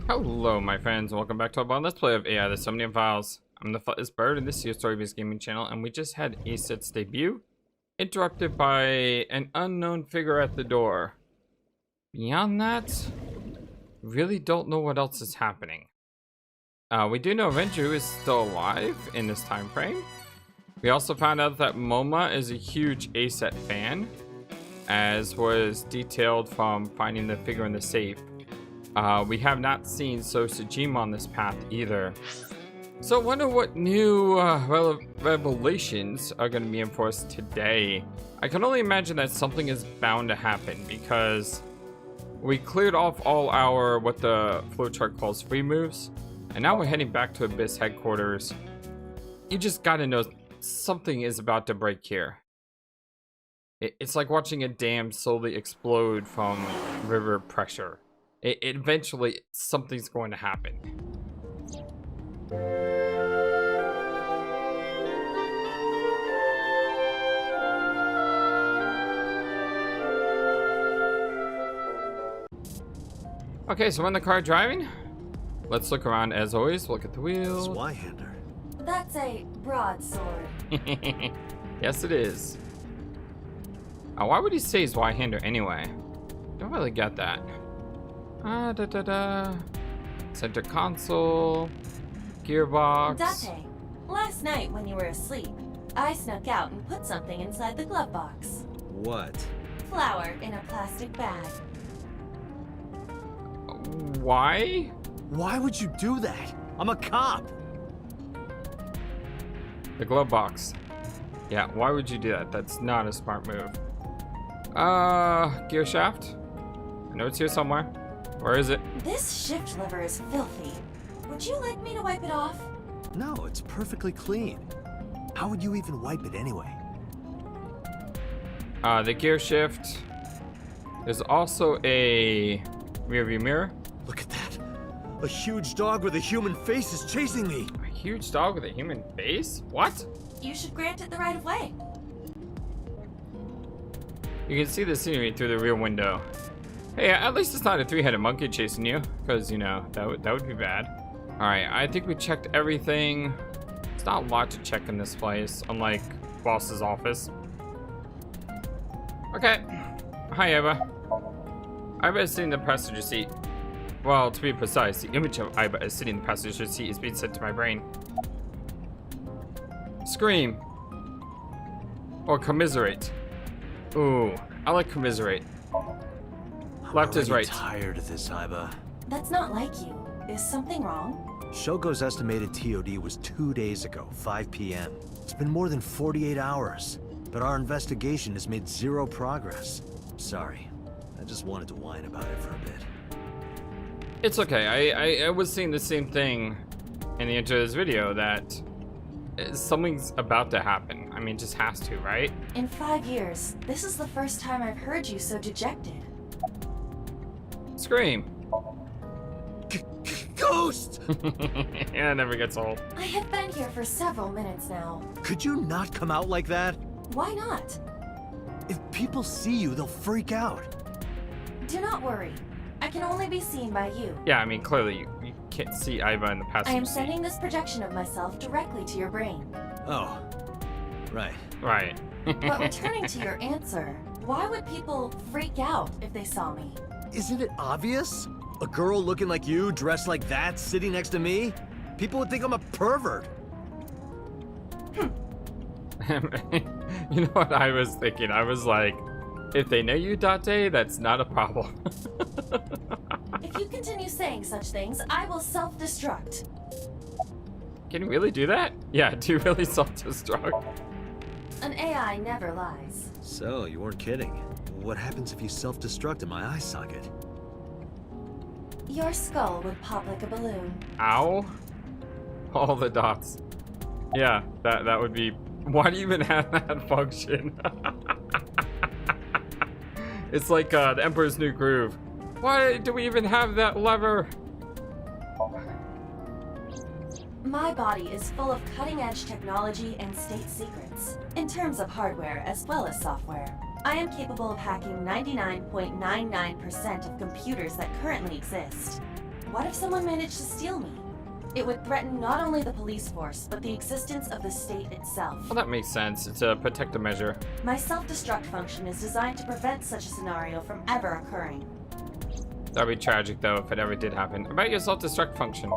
Hello, my friends, and welcome back to our Let's Play of AI: The Somnium Files. I'm the Footless Bird, and this is your Story-Based Gaming channel, and we just had ACET's debut, interrupted by an unknown figure at the door. Beyond that, really don't know what else is happening. We do know Renju is still alive in this time frame. We also found out that Moma is a huge ACET fan, as was detailed from finding the figure in the safe. We have not seen Sosajima on this path either. So I wonder what new revelations are going to be in for us today. I can only imagine that something is bound to happen because we cleared off all our, what the flowchart calls, free moves. And now we're heading back to Abyss headquarters. You just gotta know something is about to break here. It's like watching a dam slowly explode from river pressure. Eventually, something's going to happen. Okay, so we're in the car driving. Let's look around as always. Look at the wheel. Zweihander. That's a broadsword. Yes, it is. Why would he say Zweihander anyway? Don't really get that. Center console, gearbox. Date, last night when you were asleep, I snuck out and put something inside the glove box. What? Flour in a plastic bag. Why? Why would you do that? I'm a cop. The glove box. Yeah, why would you do that? That's not a smart move. Gear shaft. I know it's here somewhere. Where is it? This shift lever is filthy. Would you like me to wipe it off? No, it's perfectly clean. How would you even wipe it anyway? The gear shift. There's also a rear view mirror. Look at that. A huge dog with a human face is chasing me. A huge dog with a human face? What? You should grant it the right of way. You can see the scenery through the rear window. Hey, at least it's not a three-headed monkey chasing you, because, you know, that would be bad. Alright, I think we checked everything. It's not a lot to check in this place, unlike boss's office. Okay. Hi, Eva. Iba is sitting in the passenger seat. Well, to be precise, the image of Iba is sitting in the passenger seat is being sent to my brain. Scream. Or commiserate. Ooh, I like commiserate. Left is right. I'm tired of this, Iba. That's not like you. Is something wrong? Shogo's estimated TOD was 2 days ago, 5 p.m. It's been more than 48 hours, but our investigation has made zero progress. Sorry, I just wanted to whine about it for a bit. It's okay. I was seeing the same thing in the intro of this video, that something's about to happen. I mean, it just has to, right? In 5 years, this is the first time I've heard you so dejected. Scream. Ghost! Yeah, it never gets old. I have been here for several minutes now. Could you not come out like that? Why not? If people see you, they'll freak out. Do not worry. I can only be seen by you. Yeah, I mean, clearly you can't see Iva in the passenger I am seat. sending this projection of myself directly to your brain. Oh, right. Right. But returning to your answer, why would people freak out if they saw me? Isn't it obvious? A girl looking like you, dressed like that, sitting next to me? People would think I'm a pervert. You know what I was thinking? I was like, if they know you, Date, that's not a problem. If you continue saying such things, I will self-destruct. Can you really do that? Yeah, do you really self-destruct? An AI never lies. So, you weren't kidding. What happens if you self-destruct in my eye socket? Your skull would pop like a balloon. Ow. All the dots. Yeah, that would be... Why do you even have that function? It's like the Emperor's New Groove. Why do we even have that lever? My body is full of cutting-edge technology and state secrets, in terms of hardware as well as software. I am capable of hacking 99.99% of computers that currently exist. What if someone managed to steal me? It would threaten not only the police force, but the existence of the state itself. Well, that makes sense. It's a protective measure. My self-destruct function is designed to prevent such a scenario from ever occurring. That'd be tragic, though, if it ever did happen. About your self-destruct function.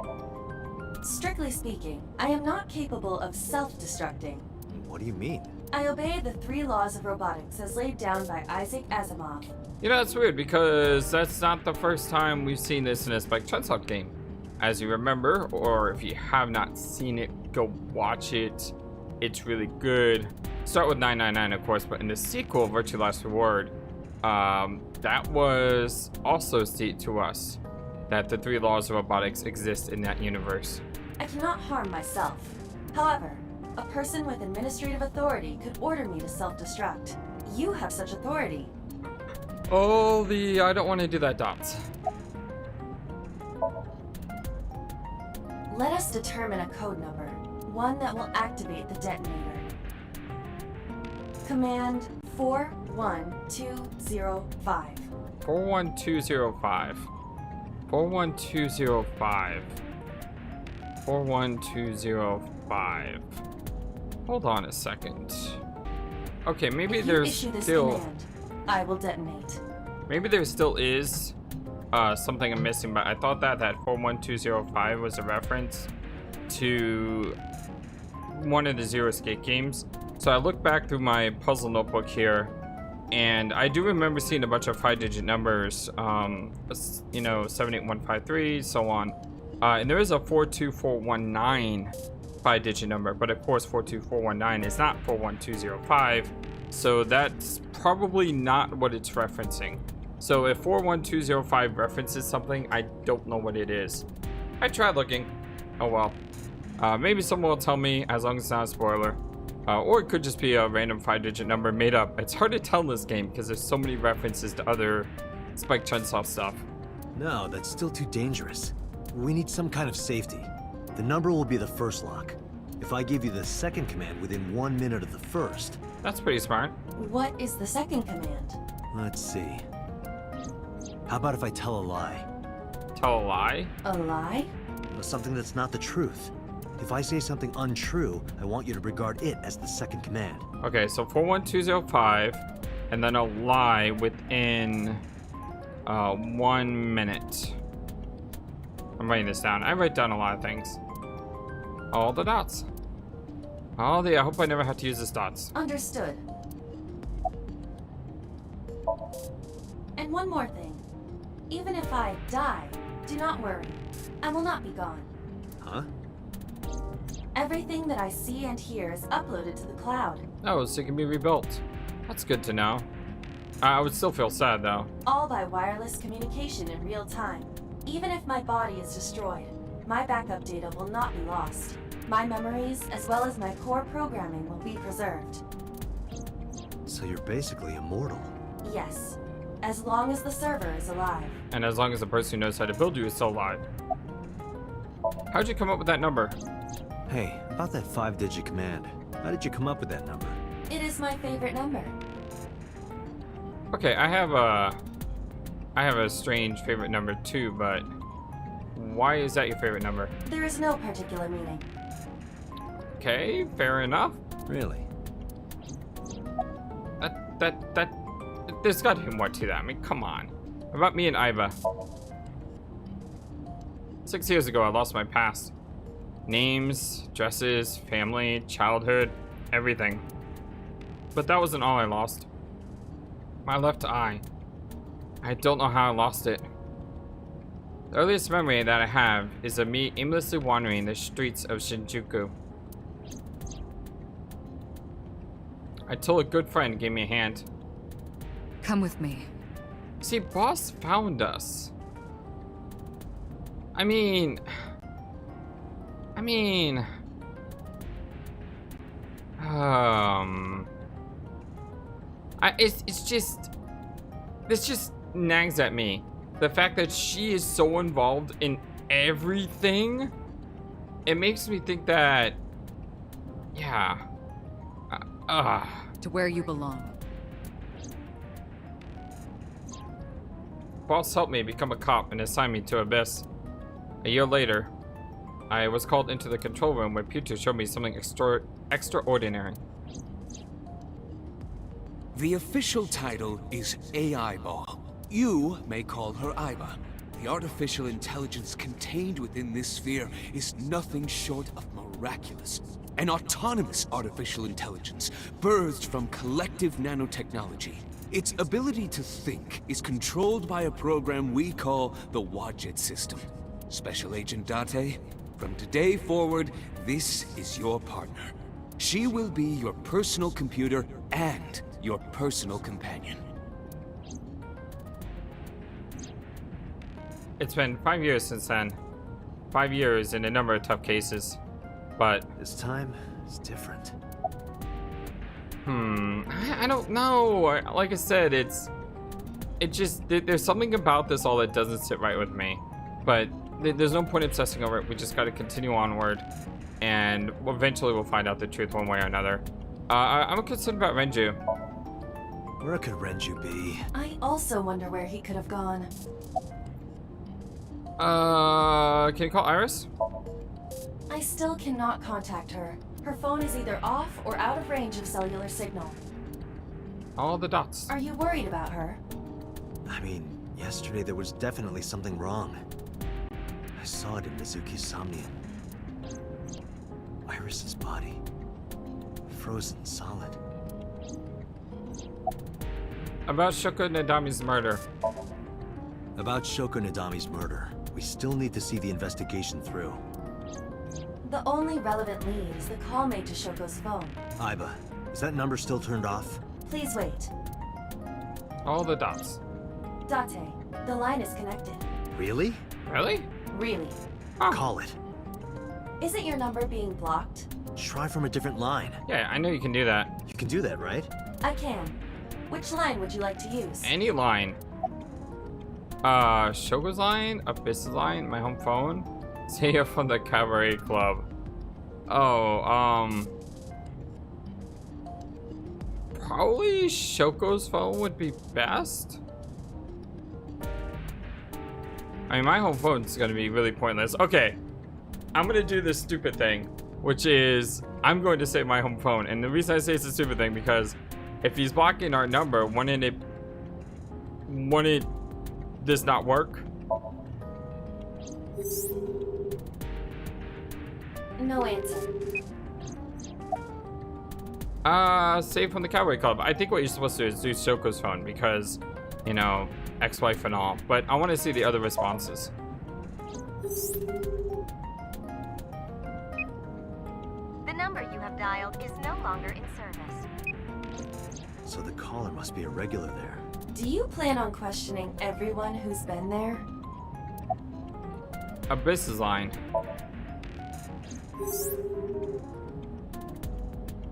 Strictly speaking, I am not capable of self-destructing. What do you mean? I obey the 3 laws of robotics as laid down by Isaac Asimov. You know, that's weird, because that's not the first time we've seen this in a Spike Chunsoft game. As you remember, or if you have not seen it, go watch it. It's really good. Start with 999, of course, but in the sequel, Virtue Last Reward, that was also stated to us that the 3 laws of robotics exist in that universe. I cannot harm myself. However, a person with administrative authority could order me to self-destruct. You have such authority. Oh, I don't want to do that dots. Let us determine a code number, one that will activate the detonator. Command 41205. 41205. 41205. 41205. Hold on a second. Okay, maybe If you there's issue this still... command, I will detonate. Maybe there still is something I'm missing, but I thought that 41205 was a reference to one of the Zero Escape games. So I looked back through my puzzle notebook here, and I do remember seeing a bunch of 5-digit numbers, you know, 78153, so on. And there is a 42419 5-digit number, but of course 42419 is not 41205, so that's probably not what it's referencing. So if 41205 references something, I don't know what it is. I tried looking. Oh well. Maybe someone will tell me, as long as it's not a spoiler. Or it could just be a random 5-digit number made up. It's hard to tell in this game because there's so many references to other Spike Chunsoft stuff. No, that's still too dangerous. We need some kind of safety. The number will be the first lock. If I give you the second command within 1 minute of the first... That's pretty smart. What is the second command? Let's see. How about if I tell a lie? Tell a lie? A lie? Something that's not the truth. If I say something untrue, I want you to regard it as the second command. Okay, so 41205, and then a lie within 1 minute. I'm writing this down. I write down a lot of things. All the dots. I hope I never have to use this dots. Understood. And one more thing. Even if I die, do not worry. I will not be gone. Huh? Everything that I see and hear is uploaded to the cloud. Oh, so it can be rebuilt. That's good to know. I would still feel sad though. All by wireless communication in real time. Even if my body is destroyed, my backup data will not be lost. My memories, as well as my core programming, will be preserved. So you're basically immortal. Yes, as long as the server is alive. And as long as the person who knows how to build you is still alive. How'd you come up with that number? Hey, about that 5-digit command. How did you come up with that number? It is my favorite number. Okay, I have a strange favorite number too, but why is that your favorite number? There is no particular meaning. Okay, fair enough. Really? There's gotta be more to that. I mean, come on. About me and Iva. 6 years ago, I lost my past. Names, dresses, family, childhood, everything. But that wasn't all I lost. My left eye. I don't know how I lost it. The earliest memory that I have is of me aimlessly wandering the streets of Shinjuku. Until a good friend gave me a hand. Come with me. See, Boss found us. I mean, it's just, this just nags at me. The fact that she is so involved in everything, it makes me think that, yeah, To where you belong. Boss helped me become a cop and assigned me to Abyss. A year later, I was called into the control room where Putu showed me something extraordinary. The official title is AI Ball. You may call her Aiba. The artificial intelligence contained within this sphere is nothing short of miraculous. An autonomous artificial intelligence, birthed from collective nanotechnology. Its ability to think is controlled by a program we call the Wadjet system. Special Agent Date, from today forward, this is your partner. She will be your personal computer and your personal companion. It's been 5 years since then. 5 years in a number of tough cases. But, This time, it's different. I don't know. Like I said, there's something about this all that doesn't sit right with me. But there's no point obsessing over it. We just got to continue onward. And eventually we'll find out the truth one way or another. I'm concerned about Renju. Where could Renju be? I also wonder where he could have gone. Can you call Iris? I still cannot contact her. Her phone is either off or out of range of cellular signal. All the dots. Are you worried about her? I mean, yesterday there was definitely something wrong. I saw it in Mizuki's Somnium. Iris's body. Frozen solid. About Shoko Nadami's murder. About Shoko Nadami's murder, we still need to see the investigation through. The only relevant lead is the call made to Shoko's phone. Aiba, is that number still turned off? Please wait. All the dots. Date, the line is connected. Really? Really? Really? Call it. Isn't your number being blocked? Try from a different line. Yeah, I know you can do that. You can do that, right? I can. Which line would you like to use? Any line. Shogo's line, Abyss's line, my home phone. Say from the Cabaret Club. Oh, probably Shoko's phone would be best. I mean, my home phone's gonna be really pointless. Okay, I'm gonna do this stupid thing, which is I'm going to say my home phone. And the reason I say it's a stupid thing because if he's blocking our number, wouldn't it this not work? No answer. Save from the Cowboy Club. I think what you're supposed to do is do Shoko's phone because, you know, ex-wife and all. But I want to see the other responses. The number you have dialed is no longer in service. So the caller must be a regular there. Do you plan on questioning everyone who's been there? Abyss's line.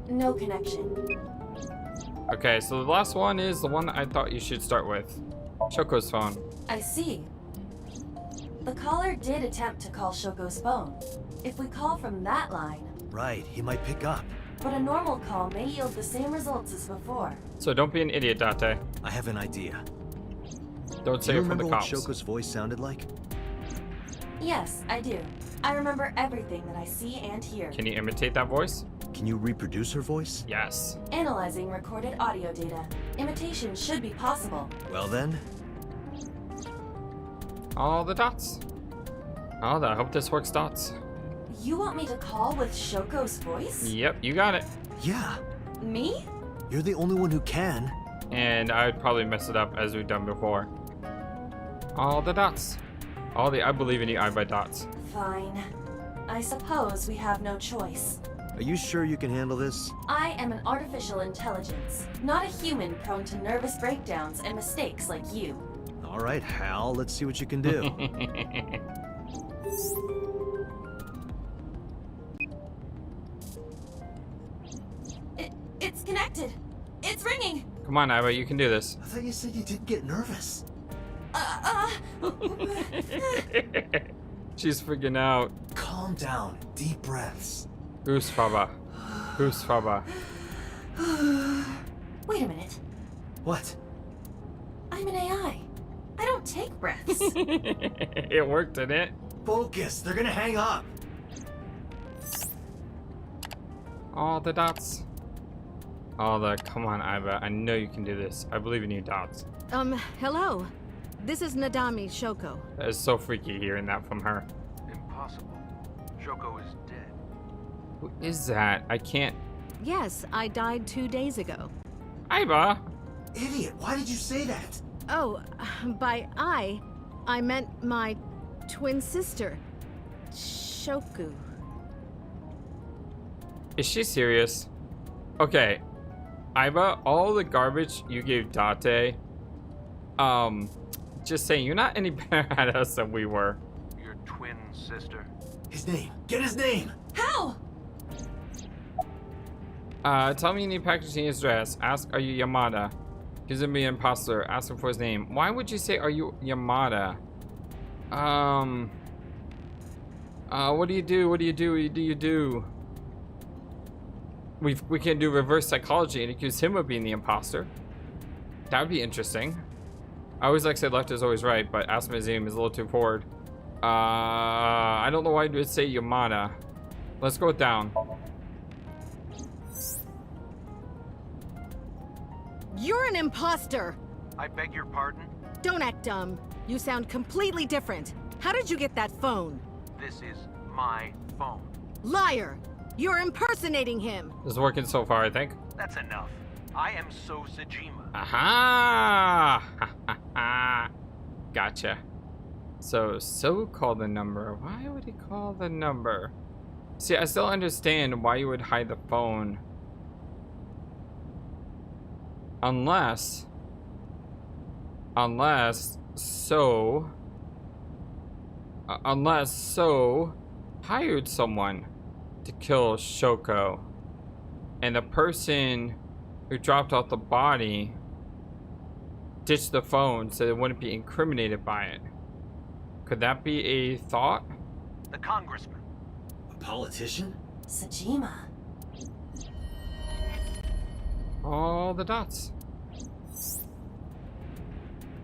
No connection. Okay, so the last one is the one I thought you should start with. Shoko's phone. I see. The caller did attempt to call Shoko's phone. If we call from that line, Right, he might pick up. but a normal call may yield the same results as before. So don't be an idiot, Date. I have an idea. Don't Do say you it from remember the what cops. Shoko's voice sounded like? Yes, I do. I remember everything that I see and hear. Can you imitate that voice? Can you reproduce her voice? Yes. Analyzing recorded audio data. Imitation should be possible. Well then, All the dots. Oh, I hope this works, dots. You want me to call with Shoko's voice? Yep, you got it. yeah, Me? you're the only one who can. And I would probably mess it up as we've done before. All the dots. All the I believe in you, I by dots. Fine. I suppose we have no choice. Are you sure you can handle this? I am an artificial intelligence, not a human prone to nervous breakdowns and mistakes like you. All right, Hal, let's see what you can do. It's connected. It's ringing. Come on, Iva, you can do this. I thought you said you didn't get nervous. She's freaking out. Calm down, deep breaths. Goose Faba. Goose Faba. Wait a minute. What? I'm an AI. I don't take breaths. It worked, didn't it? Focus, they're gonna hang up. All the dots. All the, come on, Aiba. I know you can do this. I believe in you, dots. Hello. This is Nadami Shoko. That is so freaky hearing that from her. Impossible. Shoko is dead. Who is that? I can't. Yes, I died 2 days ago. Aiba! Idiot, why did you say that? Oh, by I meant my twin sister, Shoku. Is she serious? Okay. Aiba, all the garbage you gave Date, just saying, you're not any better at us than we were. Your twin sister? His name, get his name! How? Tell me you need packaging his address. Ask, are you Yamada? He's gonna be an imposter. Ask him for his name. Why would you say, are you Yamada? What do you do? What do you do? What do you do? We can do reverse psychology and accuse him of being the imposter. That would be interesting. I always like to say left is always right, but Ask Museum is a little too forward. I don't know why you would say Yamada. Let's go with down. You're an imposter! I beg your pardon? Don't act dumb. You sound completely different. How did you get that phone? This is my phone. Liar! You're impersonating him! This is working so far, I think. That's enough. I am So Sajima. Aha! Gotcha. So called the number. Why would he call the number? See, I still understand why you would hide the phone. Unless So hired someone to kill Shoko, and the person who dropped off the body ditched the phone so they wouldn't be incriminated by it. Could that be a thought? The congressman. A politician? Sajima. All the dots.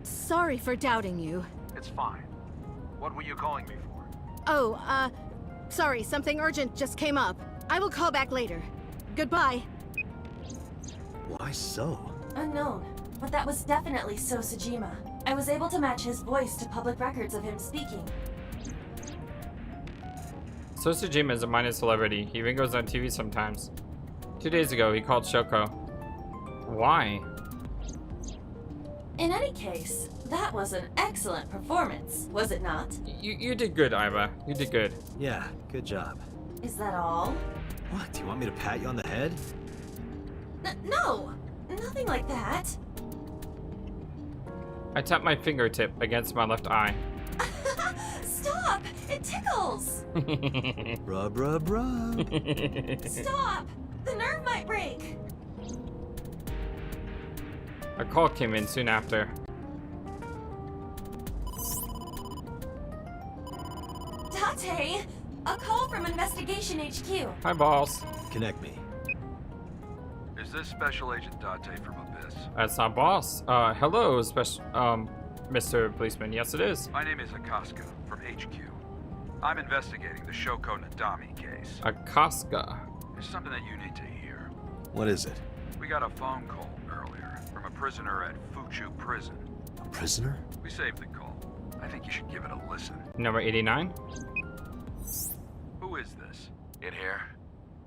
Sorry for doubting you. It's fine. What were you calling me for? Oh, sorry, something urgent just came up. I will call back later. Goodbye. Why so? Unknown, but that was definitely So Sajima. I was able to match his voice to public records of him speaking. So Sajima is a minor celebrity. He even goes on TV sometimes. 2 days ago, he called Shoko. Why? In any case, that was an excellent performance, was it not? You did good, Aiba. You did good. Yeah, good job. Is that all? What, do you want me to pat you on the head? No! Nothing like that. I tapped my fingertip against my left eye. Stop! It tickles! Rub, rub, rub. Stop! The nerve might break! A call came in soon after. Date! A call from Investigation HQ. Hi, boss. Connect me. Is this Special Agent Date from Abyss? That's not boss. Hello, Mr. Policeman. Yes, it is. My name is Akaska from HQ. I'm investigating the Shoko Nadami case. Akaska. There's something that you need to hear. What is it? We got a phone call earlier from a prisoner at Fuchu Prison. A prisoner? We saved the call. I think you should give it a listen. Number 89. Who is this? In here,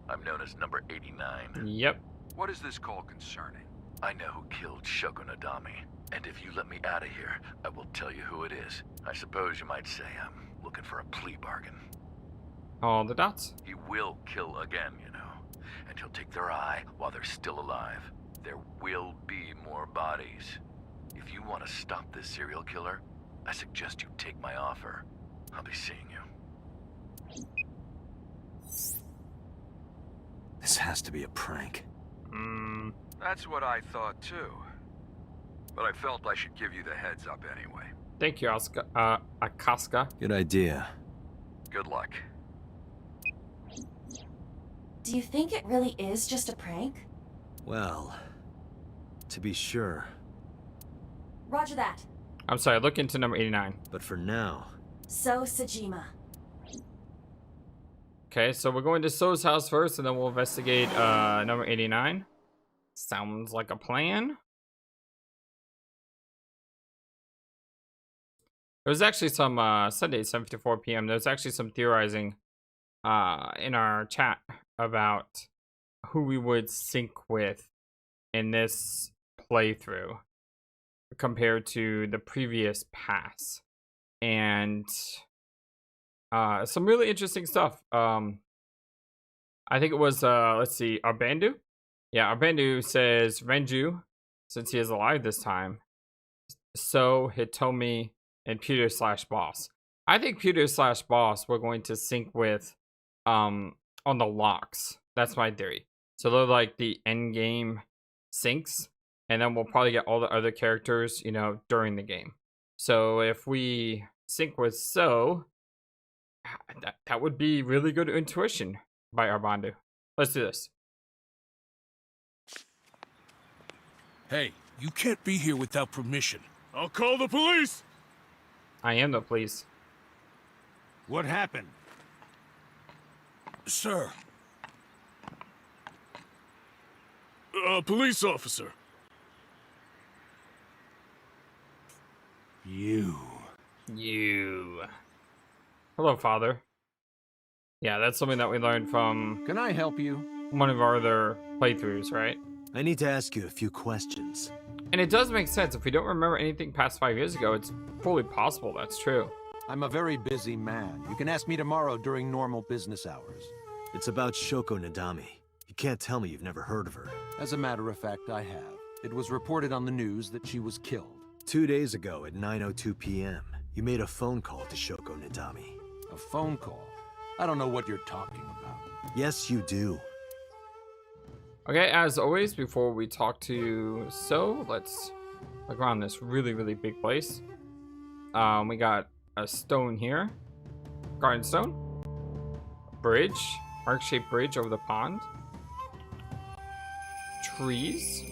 I'm known as number 89. Yep. What is this call concerning? I know who killed Shoko Nadami, and if you let me out of here, I will tell you who it is. I suppose you might say I'm looking for a plea bargain. All the dots. He will kill again, you know, and he'll take their eye while they're still alive. There will be more bodies. If you want to stop this serial killer, I suggest you take my offer. I'll be seeing you. This has to be a prank. That's what I thought too. But I felt I should give you the heads up anyway. Thank you, Akaska. Good idea. Good luck. Do you think it really is just a prank? Well, to be sure. Roger that. I'm sorry, look into number 89. But for now, So Sajima. Okay, so we're going to So's house first, and then we'll investigate number 89. Sounds like a plan. There was actually some Sunday, 7:54 p.m. There was actually some theorizing in our chat about who we would sync with in this playthrough compared to the previous pass, and some really interesting stuff. I think it was let's see, Arbandu. Yeah, Arbandu says Renju, since he is alive this time. So Hitomi and Pewter/Boss. I think Pewter/Boss we're going to sync with on the locks. That's my theory. So they're like the end game syncs, and then we'll probably get all the other characters, you know, during the game. So if we sync with So, that would be really good intuition by Arbandu. Let's do this. Hey, you can't be here without permission. I'll call the police! I am the police. What happened? Sir. Police officer. You. Hello, Father. Yeah, that's something that we learned from Can I help you? one of our other playthroughs, right? I need to ask you a few questions. And it does make sense. If we don't remember anything past 5 years ago, it's fully possible that's true. I'm a very busy man. You can ask me tomorrow during normal business hours. It's about Shoko Nadami. You can't tell me you've never heard of her. As a matter of fact, I have. It was reported on the news that she was killed. 2 days ago at 9:02 p.m., you made a phone call to Shoko Nadami. A phone call? I don't know what you're talking about. Yes, you do. Okay, as always, before we talk to So, let's look around this really, really big place. We got a stone here. Garden stone. A bridge. Arc-shaped bridge over the pond. Trees.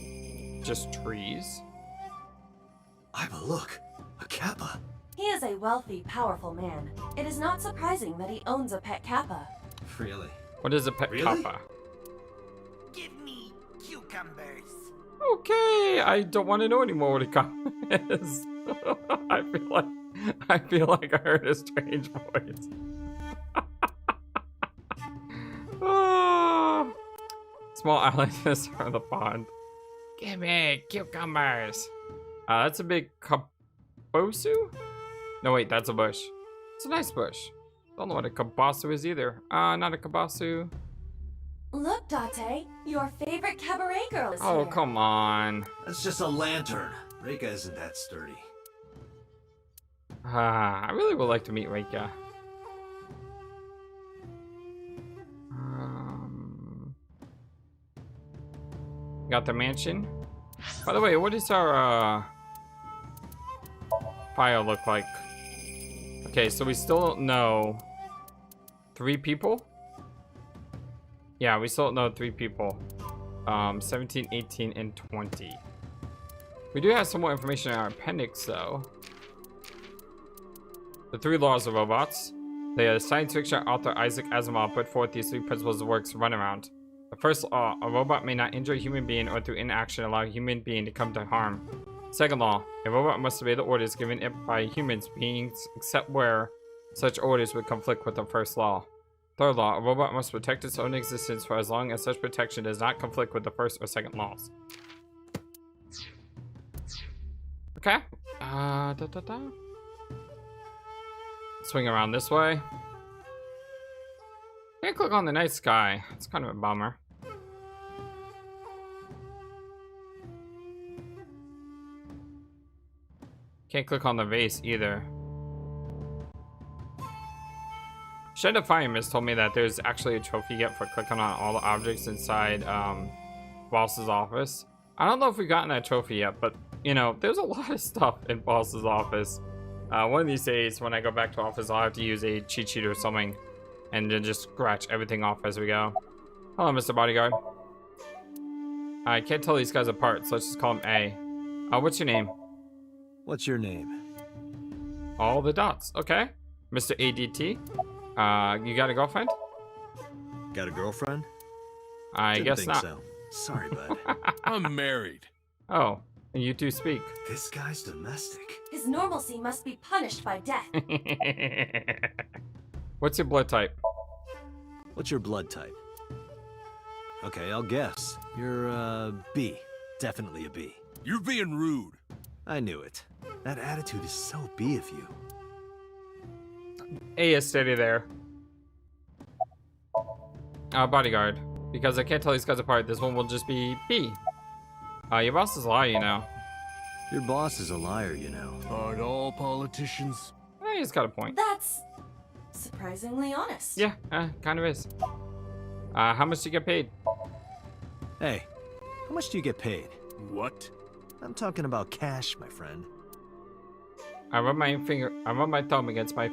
Just trees. Aiba, look! A kappa! He is a wealthy, powerful man. It is not surprising that he owns a pet kappa. Really? What is a pet kappa? Give me cucumbers. Okay, I don't want to know anymore what a kappa is. I feel like I heard a strange voice. Oh. Small island is around the pond. Give me cucumbers. That's a big kabosu? No, wait, that's a bush. It's a nice bush. Don't know what a kabasu is either. Not a kabasu. Look, Date, your favorite cabaret girl is here. Oh, come on. That's just a lantern. Reika isn't that sturdy. I really would like to meet Reika. Got the mansion. By the way, what does our file look like? Okay, so we still don't know 3 people. Yeah, we still don't know 3 people. 17, 18, and 20. We do have some more information in our appendix, though. The 3 laws of robots. The science fiction author Isaac Asimov put forth these 3 principles of works runaround. The first law, a robot may not injure a human being or through inaction allow a human being to come to harm. Second law, a robot must obey the orders given it by humans beings except where such orders would conflict with the first law. Third law, a robot must protect its own existence for as long as such protection does not conflict with the first or second laws. Okay. Swing around this way. Can't click on the night sky. It's kind of a bummer. Can't click on the vase either. Shenda Fireman told me that there's actually a trophy you get for clicking on all the objects inside Boss's office. I don't know if we've gotten that trophy yet, but you know, there's a lot of stuff in Boss's office. One of these days, when I go back to office, I'll have to use a cheat sheet or something and then just scratch everything off as we go. Hello, Mr. Bodyguard. I can't tell these guys apart, so let's just call him A. What's your name? What's your name? All the dots. Okay. Mr. ADT. You got a girlfriend? Got a girlfriend? I Didn't guess think not. so. Sorry, bud. I'm married. Oh, and you two speak. This guy's domestic. His normalcy must be punished by death. What's your blood type? What's your blood type? Okay, I'll guess. You're, B. Definitely a B. You're being rude. I knew it. That attitude is so B of you. A is steady there. Bodyguard. Because I can't tell these guys apart, this one will just be B. Your boss is a liar, you know. Your boss is a liar, you know. Aren't all politicians? He's got a point. That's surprisingly honest. Yeah, kind of is. How much do you get paid? Hey, how much do you get paid? What? I'm talking about cash, my friend. I rub my thumb against my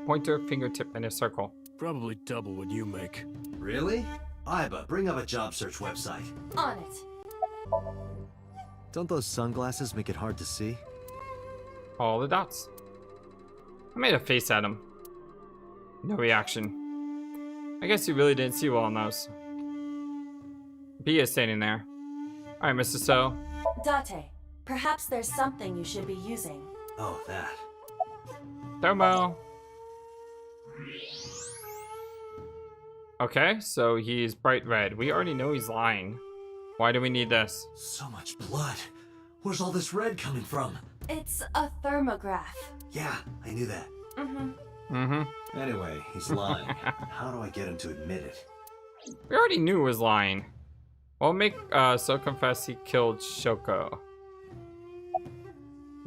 pointer fingertip in a circle. Probably double what you make. Really? Iba, bring up a job search website. On it. Don't those sunglasses make it hard to see? All the dots. I made a face at him. No reaction. I guess he really didn't see well on those. B is standing there. Alright, Mr. So. Date, perhaps there's something you should be using. Oh, that. Thermo. Okay, so he's bright red. We already know he's lying. Why do we need this? So much blood. Where's all this red coming from? It's a thermograph. Yeah, I knew that. Anyway, he's lying. How do I get him to admit it? We already knew he was lying. Well, make So confess he killed Shoko.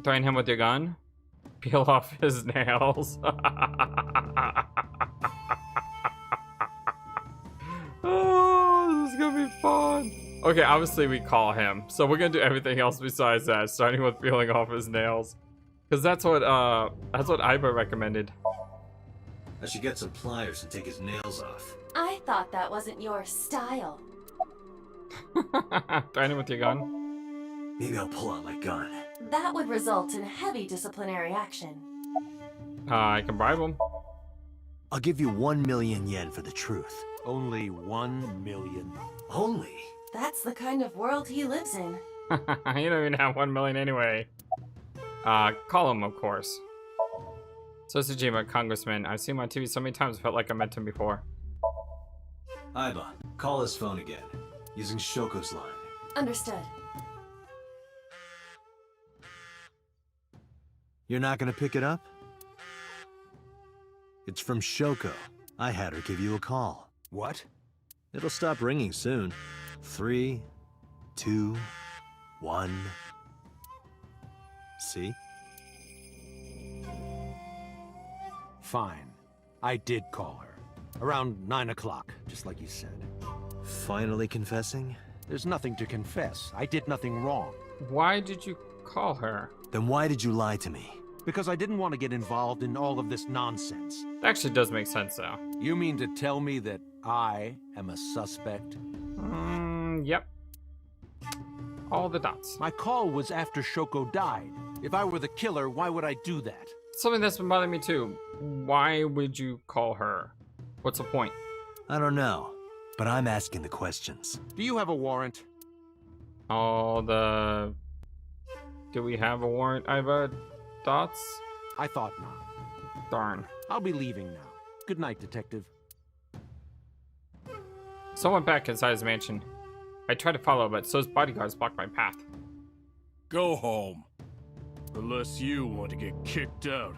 Threaten him with your gun? Peel off his nails. Oh, this is gonna be fun. Okay, obviously we call him. So we're gonna do everything else besides that, starting with peeling off his nails. Because that's what Iba recommended. I should get some pliers and take his nails off. I thought that wasn't your style. Threaten him with your gun? Maybe I'll pull out my gun. That would result in heavy disciplinary action. I can bribe him. I'll give you 1 million yen for the truth. Only 1 million. Only? That's the kind of world he lives in. You don't even have 1 million anyway. Call him, of course. So Tsujima, Congressman. I've seen him on TV so many times I felt like I met him before. Iba, call his phone again, using Shoko's line. Understood. You're not gonna pick it up? It's from Shoko. I had her give you a call. What? It'll stop ringing soon. 3, 2, 1. See? Fine. I did call her. Around 9 o'clock, just like you said. Finally confessing? There's nothing to confess. I did nothing wrong. Why did you call her? Then why did you lie to me? Because I didn't want to get involved in all of this nonsense. That actually does make sense, though. You mean to tell me that I am a suspect? Yep. All the dots. My call was after Shoko died. If I were the killer, why would I do that? Something that's been bothering me too. Why would you call her? What's the point? I don't know, but I'm asking the questions. Do you have a warrant? Do we have a warrant, Iba? Dots? I thought not. Darn. I'll be leaving now. Good night, Detective. Someone back inside his mansion. I tried to follow, but So's bodyguards blocked my path. Go home. Unless you want to get kicked out.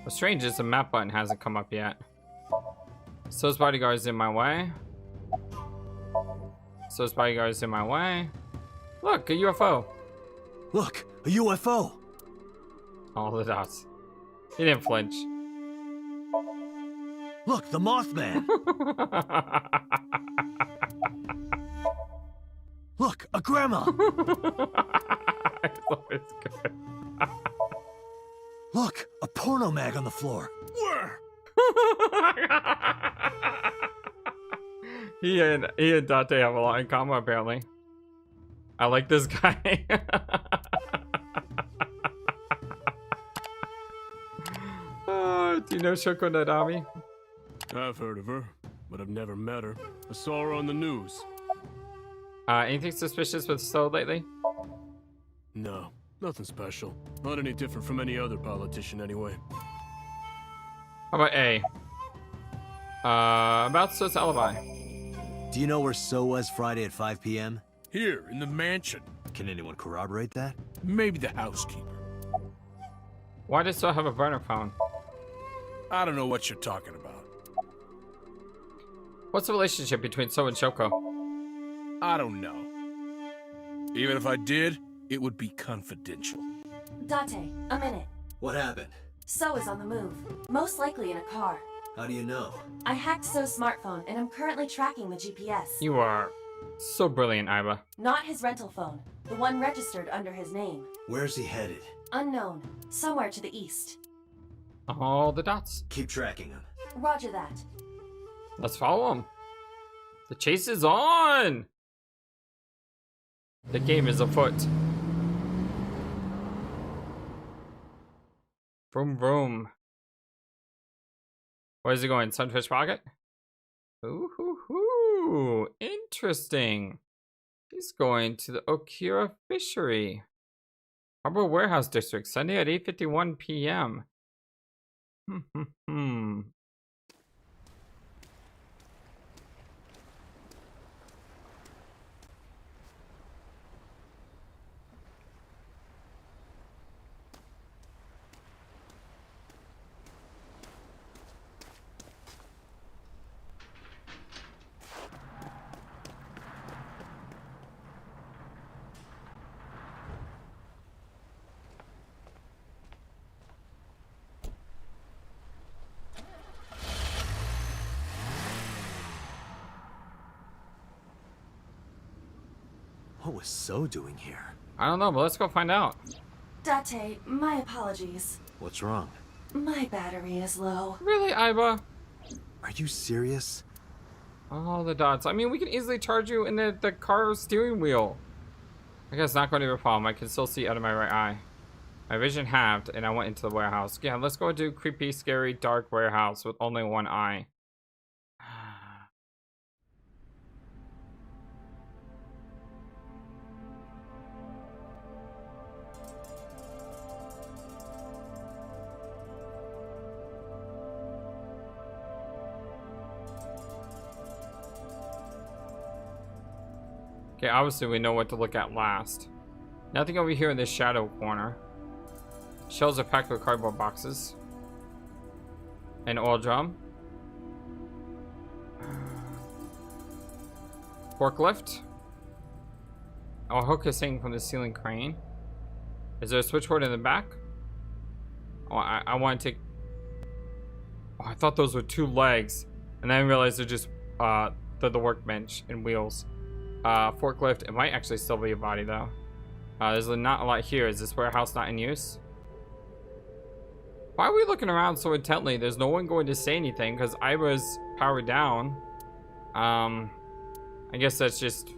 What's strange is the map button hasn't come up yet. So's bodyguards in my way. So's bodyguards in my way. Look, a UFO. Look, a UFO! All the dots. He didn't flinch. Look, the Mothman! Look, a grandma! I thought it was good. Look, a porno mag on the floor. Where? He and Date have a lot in common, apparently. I like this guy. Do you know Shoko Nadami? I've heard of her, but I've never met her. I saw her on the news. Anything suspicious with Stowe lately? No, nothing special. Not any different from any other politician anyway. How about A? About Stowe's alibi. Do you know where So was Friday at 5 p.m.? Here, in the mansion. Can anyone corroborate that? Maybe the housekeeper. Why does Stowe have a burner phone? I don't know what you're talking about. What's the relationship between So and Shoko? I don't know. Even if I did, it would be confidential. Date, a minute. What happened? So is on the move. Most likely in a car. How do you know? I hacked So's smartphone and I'm currently tracking the GPS. You are so brilliant, Aiba. Not his rental phone. The one registered under his name. Where's he headed? Unknown. Somewhere to the east. All the dots. Keep tracking him. Roger that. Let's follow him. The chase is on! The game is afoot. Vroom vroom. Where is he going? Sunfish Pocket? Ooh hoo hoo. Interesting. He's going to the Okira Fishery. Harbor Warehouse District, Sunday at 8:51 p.m. What was So doing here? I don't know, but let's go find out. Date, my apologies. What's wrong? My battery is low. Really, Aiba? Are you serious? All the dots. I mean, we can easily charge you in the car steering wheel. I guess not going to be a problem. I can still see out of my right eye. My vision halved, and I went into the warehouse. Yeah, let's go do creepy, scary, dark warehouse with only one eye. Okay, obviously we know what to look at last. Nothing over here in this shadow corner. Shelves are packed with cardboard boxes. An oil drum. Forklift. Oh, a hook is hanging from the ceiling crane. Is there a switchboard in the back? Oh, I want to take... Oh, I thought those were two legs. And then I realized they're just the workbench and wheels. Forklift. It might actually still be a body though. There's not a lot here. Is this warehouse not in use? Why are we looking around so intently? There's no one going to say anything because Aiba's powered down. I guess that's just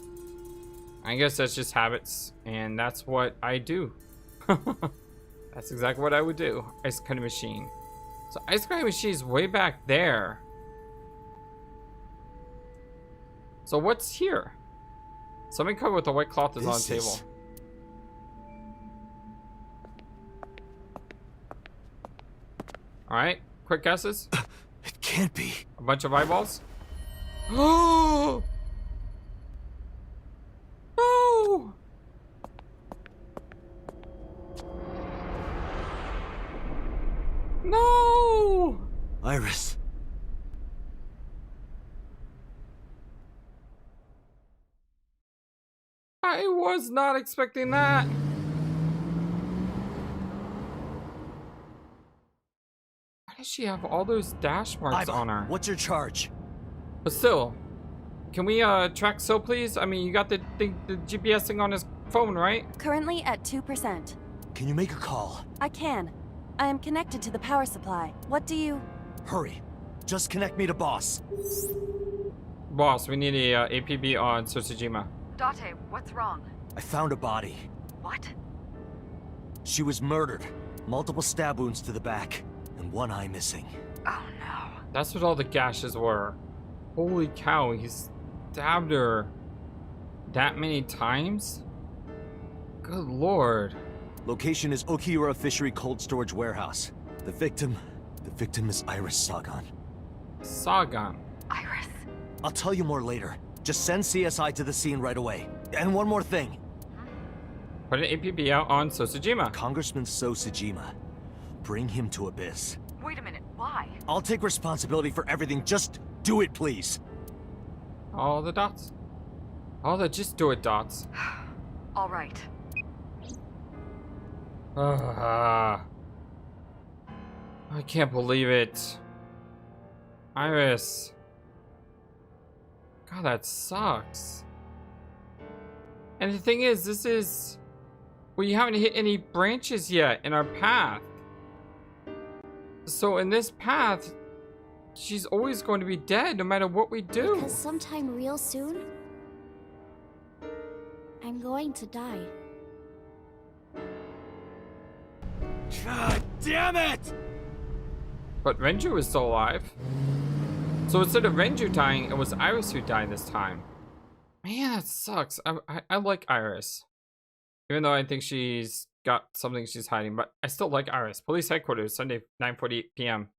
habits, and that's what I do. That's exactly what I would do. Ice cutting machine. So ice cutting machine is way back there. So what's here? Something covered with a white cloth is on the table. Alright, quick guesses? It can't be. A bunch of eyeballs? Oh! No! No! Iris. I was not expecting that. Why does she have all those dash marks on her? What's your charge? But still, can we track So, please? I mean, you got the GPS thing on his phone, right? Currently at 2%. Can you make a call? I can. I am connected to the power supply. What do you... Hurry. Just connect me to boss. Boss, we need a APB on Tsushima. Date, what's wrong? I found a body. What? She was murdered. Multiple stab wounds to the back. And one eye missing. Oh no. That's what all the gashes were. Holy cow, he stabbed her that many times? Good lord. Location is Okiura Fishery Cold Storage Warehouse. The victim is Iris Sagan. Sagan. Iris. I'll tell you more later. Just send CSI to the scene right away. And one more thing. Put an APB out on Sosajima. Congressman Sosajima. Bring him to Abyss. Wait a minute, why? I'll take responsibility for everything. Just do it, please. All the dots. All the just do it dots. All right. I can't believe it. Iris. God, that sucks. And the thing is, this is... we haven't hit any branches yet in our path. So in this path, she's always going to be dead no matter what we do. Because sometime real soon, I'm going to die. God damn it! But Renju is still alive. So instead of Renju dying, it was Iris who died this time. Man, that sucks. I like Iris. Even though I think she's got something she's hiding, but I still like Iris. Police headquarters, Sunday, 9:48 p.m.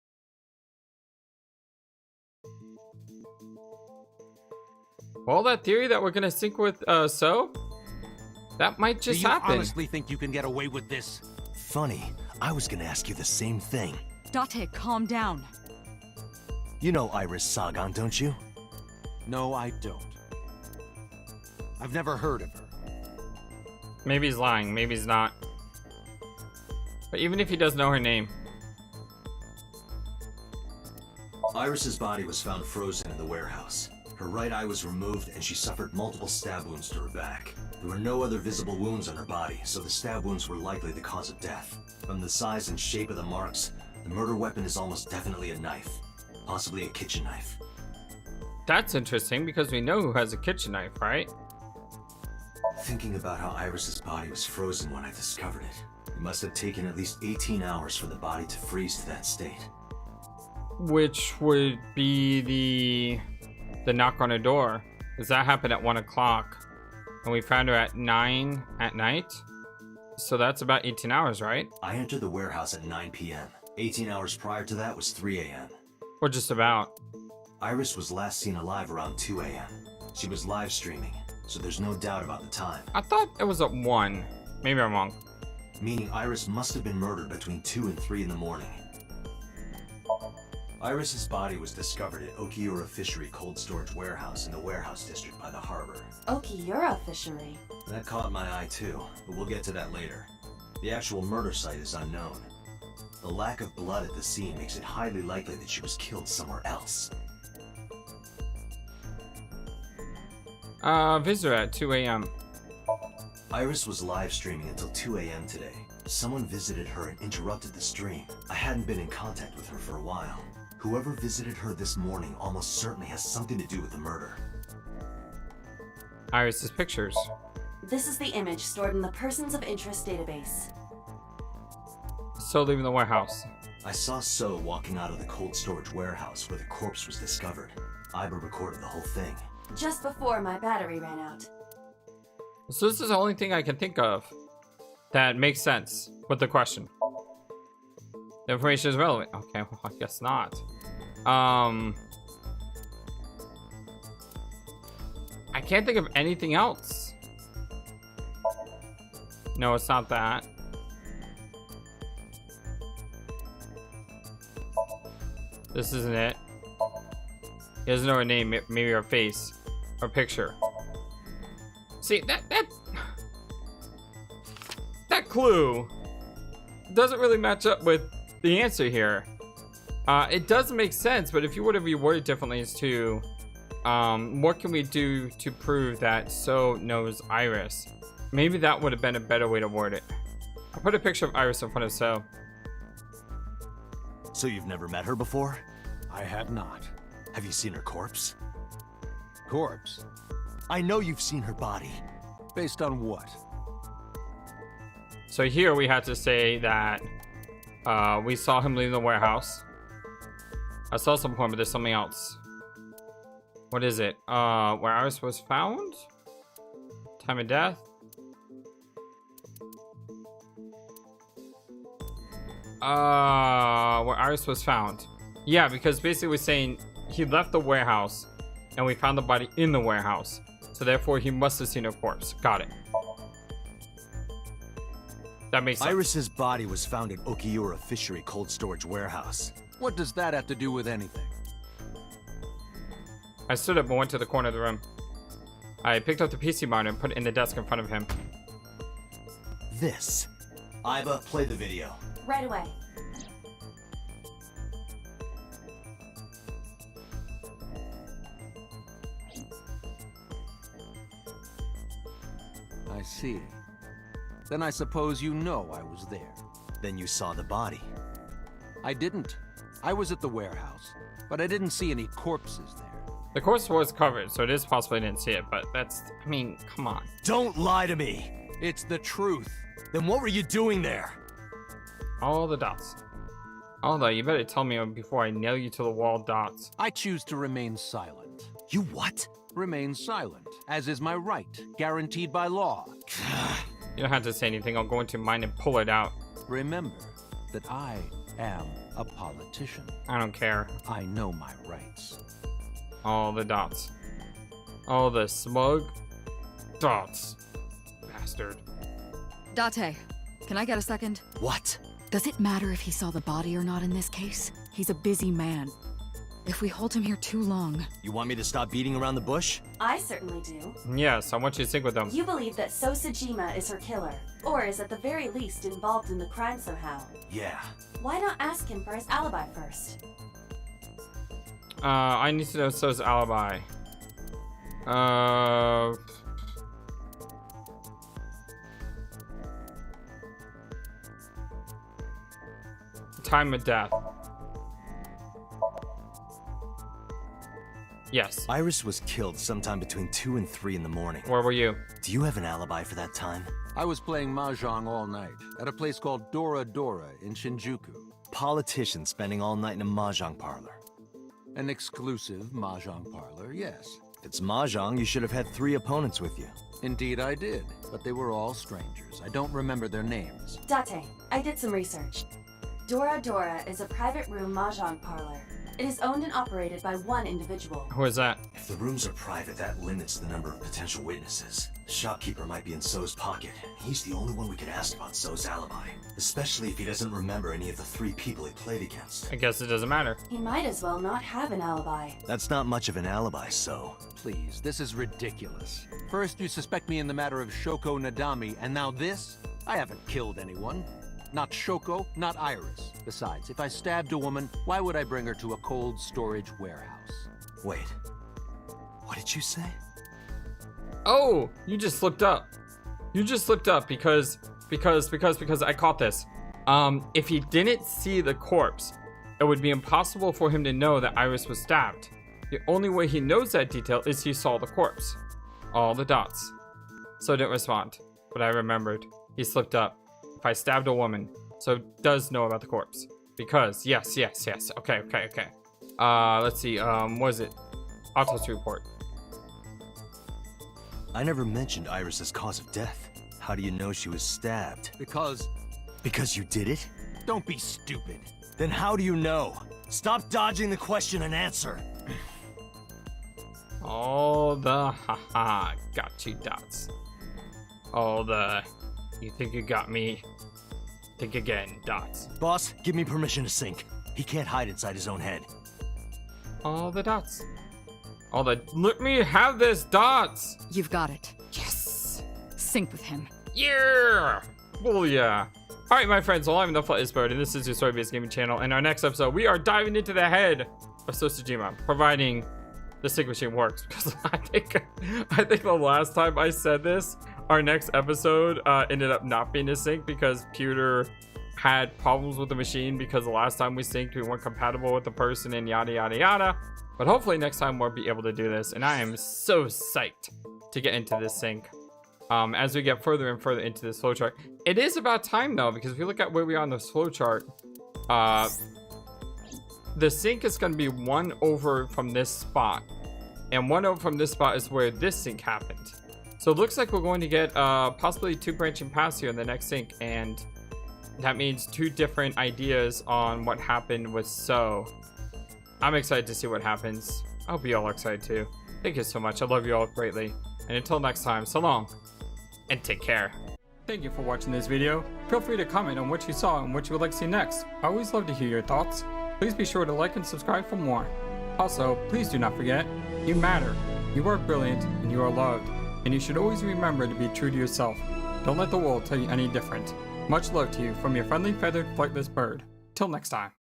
Well, that theory that we're gonna sync with So, that might just happen. Do you honestly think you can get away with this? Funny, I was gonna ask you the same thing. Date, calm down. You know Iris Sagan, don't you? No, I don't. I've never heard of her. Maybe he's lying, maybe he's not. But even if he does know her name. Iris's body was found frozen in the warehouse. Her right eye was removed and she suffered multiple stab wounds to her back. There were no other visible wounds on her body, so the stab wounds were likely the cause of death. From the size and shape of the marks, the murder weapon is almost definitely a knife. Possibly a kitchen knife. That's interesting because we know who has a kitchen knife, right? Thinking about how Iris's body was frozen when I discovered it, it must have taken at least 18 hours for the body to freeze to that state. Which would be the knock on her door. Because that happened at 1 o'clock. And we found her at 9 at night. So that's about 18 hours, right? I entered the warehouse at 9 p.m. 18 hours prior to that was 3 a.m. Or just about. Iris was last seen alive around 2 a.m. She was live streaming, so there's no doubt about the time. I thought it was at 1. Maybe I'm wrong. Meaning Iris must have been murdered between 2 and 3 in the morning. Iris's body was discovered at Okiura Fishery Cold Storage Warehouse in the warehouse district by the harbor. Okiura Fishery? That caught my eye too, but we'll get to that later. The actual murder site is unknown. The lack of blood at the scene makes it highly likely that she was killed somewhere else. Visitor at 2 a.m. Iris was live streaming until 2 a.m. today. Someone visited her and interrupted the stream. I hadn't been in contact with her for a while. Whoever visited her this morning almost certainly has something to do with the murder. Iris's pictures. This is the image stored in the Persons of Interest database. So leaving the warehouse. I saw So walking out of the cold storage warehouse where the corpse was discovered. Iba recorded the whole thing. Just before my battery ran out. So this is the only thing I can think of that makes sense with the question. The information is relevant. Okay, well, I guess not. I can't think of anything else. No, it's not that. This isn't it. He doesn't know her name, maybe her face, or picture. See, that clue doesn't really match up with the answer here. It does make sense, but if you would have reworded differently as to what can we do to prove that So knows Iris, maybe that would have been a better way to word it. I'll put a picture of Iris in front of So. So you've never met her before? I had not. Have you seen her corpse? Corpse? I know you've seen her body. Based on what? So here we have to say that We saw him leaving the warehouse. I saw some point, but there's something else. What is it? Where Iris was found? Time of death? Where Iris was found. Yeah, because basically we're saying he left the warehouse and we found the body in the warehouse. So therefore he must have seen a corpse. Got it. That makes sense. Iris's body was found in Okiura Fishery Cold Storage Warehouse. What does that have to do with anything? I stood up and went to the corner of the room. I picked up the PC monitor and put it in the desk in front of him. This. Iva, play the video. Right away. I see. Then I suppose you know I was there. Then you saw the body. I didn't. I was at the warehouse, but I didn't see any corpses there. The corpse was covered, so it is possible I didn't see it, but that's, I mean, come on. Don't lie to me! It's the truth. Then what were you doing there? All the dots. Although, you better tell me before I nail you to the wall, dots. I choose to remain silent. You what? Remain silent, as is my right, guaranteed by law. You don't have to say anything, I'll go into mine and pull it out. Remember that I am a politician. I don't care. I know my rights. All the dots. All the smug dots. Bastard. Date, can I get a second? What? Does it matter if he saw the body or not in this case? He's a busy man. If we hold him here too long... You want me to stop beating around the bush? I certainly do. Yes, I want you to sync with them. You believe that Sosajima is her killer, or is at the very least involved in the crime somehow. Yeah. Why not ask him for his alibi first? I need to know So's alibi. Time of death. Yes. Iris was killed sometime between 2 and 3 in the morning. Where were you? Do you have an alibi for that time? I was playing Mahjong all night at a place called Dora Dora in Shinjuku. Politician spending all night in a Mahjong parlor. An exclusive Mahjong parlor, yes. If it's Mahjong, you should have had 3 opponents with you. Indeed I did, but they were all strangers. I don't remember their names. Date, I did some research. Dora Dora is a private room mahjong parlor. It is owned and operated by one individual. Who is that? If the rooms are private, that limits the number of potential witnesses. The shopkeeper might be in So's pocket. He's the only one we could ask about So's alibi. Especially if he doesn't remember any of the 3 people he played against. I guess it doesn't matter. He might as well not have an alibi. That's not much of an alibi, So. Please, this is ridiculous. First you suspect me in the matter of Shoko Nadami, and now this? I haven't killed anyone. Not Shoko, not Iris. Besides, if I stabbed a woman, why would I bring her to a cold storage warehouse? Wait. What did you say? Oh, you just slipped up. You just slipped up because I caught this. If he didn't see the corpse, it would be impossible for him to know that Iris was stabbed. The only way he knows that detail is he saw the corpse. All the dots. So I didn't respond, but I remembered. He slipped up. If I stabbed a woman, so does know about the corpse. Because, yes. Okay. Let's see, what is it? Autopsy report. I never mentioned Iris's cause of death. How do you know she was stabbed? Because you did it? Don't be stupid. Then how do you know? Stop dodging the question and answer. All the haha, got you dots. All the, you think you got me? Think again, dots. Boss, give me permission to sync. He can't hide inside his own head. All the dots. All the, let me have this dots. You've got it. Yes. Sync with him. Yeah. Well, yeah. All right, my friends. Well, I'm the Flight Bird, and this is your story-based gaming channel. In our next episode, we are diving into the head of Sosajima, providing the sync machine works. Because I think the last time I said this, our next episode ended up not being a sync because Pewter had problems with the machine because the last time we synced, we weren't compatible with the person and yada yada yada. But hopefully next time we'll be able to do this, and I am so psyched to get into this sync. As we get further and further into this flowchart. It is about time though, because if you look at where we are on this flowchart, the sink is going to be one over from this spot. And one over from this spot is where this sink happened. So it looks like we're going to get possibly 2 branching paths here in the next sink. And that means 2 different ideas on what happened with So. I'm excited to see what happens. I hope you all are excited too. Thank you so much. I love you all greatly. And until next time, so long. And take care. Thank you for watching this video. Feel free to comment on what you saw and what you would like to see next. I always love to hear your thoughts. Please be sure to like and subscribe for more. Also, please do not forget, you matter. You are brilliant and you are loved. And you should always remember to be true to yourself. Don't let the world tell you any different. Much love to you from your friendly feathered flightless bird. Till next time.